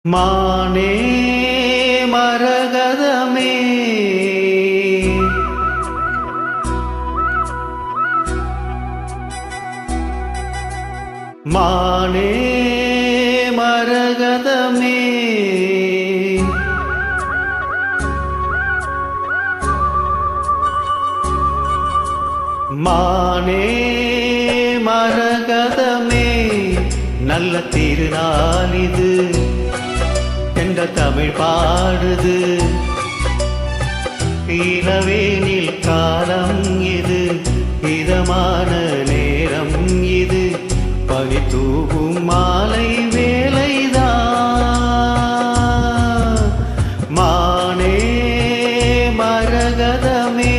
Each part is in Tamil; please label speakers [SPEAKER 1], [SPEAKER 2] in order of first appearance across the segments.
[SPEAKER 1] மானே மரகதமே மானே மரகதமே மானே மரகதமே நல்ல திருநாள் இது என்ற தமிழ் பாடுது இளவேனில் காலம் இது இதமான நேரம் இது பனி தூவும் மாலை வேளைதான் மானே மரகதமே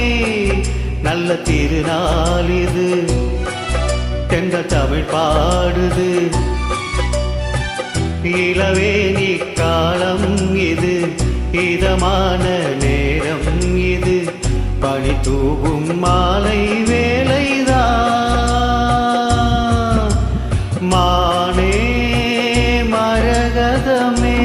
[SPEAKER 1] நல்ல திருநாள் இது என்ற தமிழ் பாடுது இளவேனி காலம் இது இதமான நேரம் இது பனி தூவும் மாலை வேளைதான் மானே மரகதமே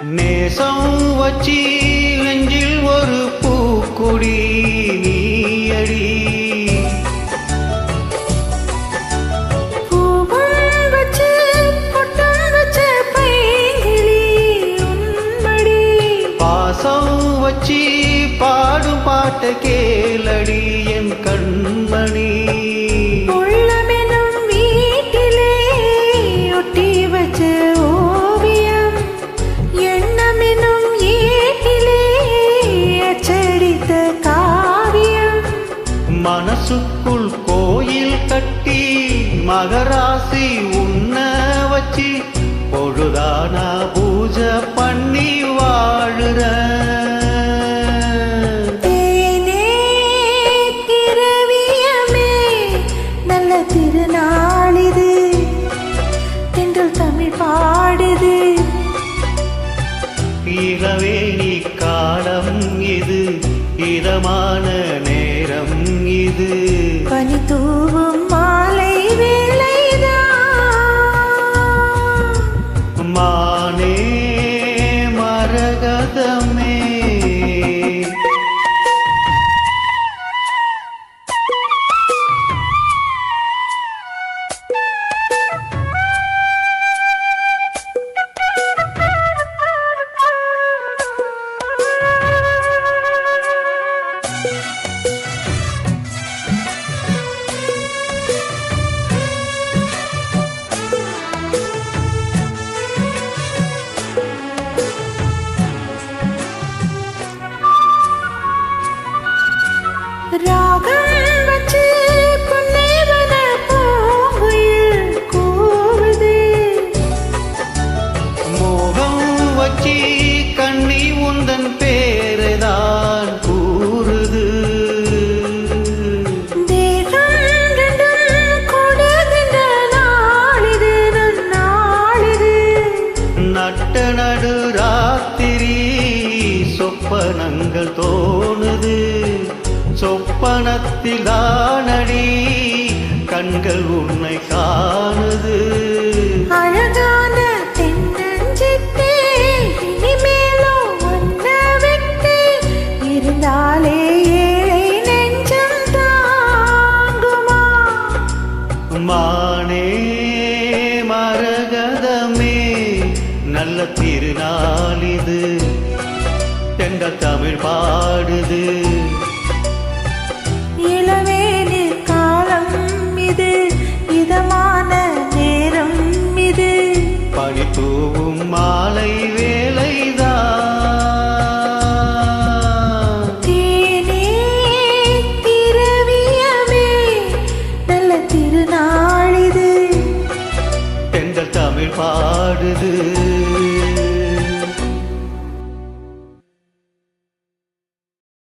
[SPEAKER 1] நேசம் வச்சி நெஞ்சில் ஒரு பூக்குடி நீயடி பாசம் வச்சி பாடும் பாட்ட கேளடி என் கண்மணி மனசுக்குள் கோயில் கட்டி மகராசி உன்ன வச்சி பொழுதானா பூஜை பண்ணி வாழுற
[SPEAKER 2] நல்ல திருநாளிது தென்றல் தமிழ் பாடுது
[SPEAKER 1] இளவேணி காலம் இது இதமான நேரம் இது
[SPEAKER 2] பனி தூவும் மாலை வேளைதான்
[SPEAKER 1] மானே மரகதமே
[SPEAKER 2] ராகம் வச்சு பொன்னேவன பூங்குயில் கூவுது
[SPEAKER 1] மோகம் வச்சி கண்ணி உந்தன் பேருதான் கூறுது
[SPEAKER 2] தேகம் ரெண்டும் கொடுகின்ற நாளிது நன்னாளிது
[SPEAKER 1] நட்ட நடு ராத்திரி சொப்பனங்கள் தோணுது சொப்பனத்தில் தானடி கண்கள் உன்னை காணுது
[SPEAKER 2] அழகான தென்னஞ்சிட்டே இனிமேலும் ஒன்ன விட்டு இருந்தாலே ஏழை நெஞ்சம் தாங்குமா
[SPEAKER 1] மானே மரகதமே நல்ல திருநாள் இது என்ற தமிழ் பாடுது
[SPEAKER 2] இளவேனி காலம் இது இதமான நேரம் இது
[SPEAKER 1] பனி தூவும் மாலை வேளைதான்
[SPEAKER 2] தேனே திரவியமே நல்ல திருநாளிது
[SPEAKER 1] என்ற தமிழ் பாடுது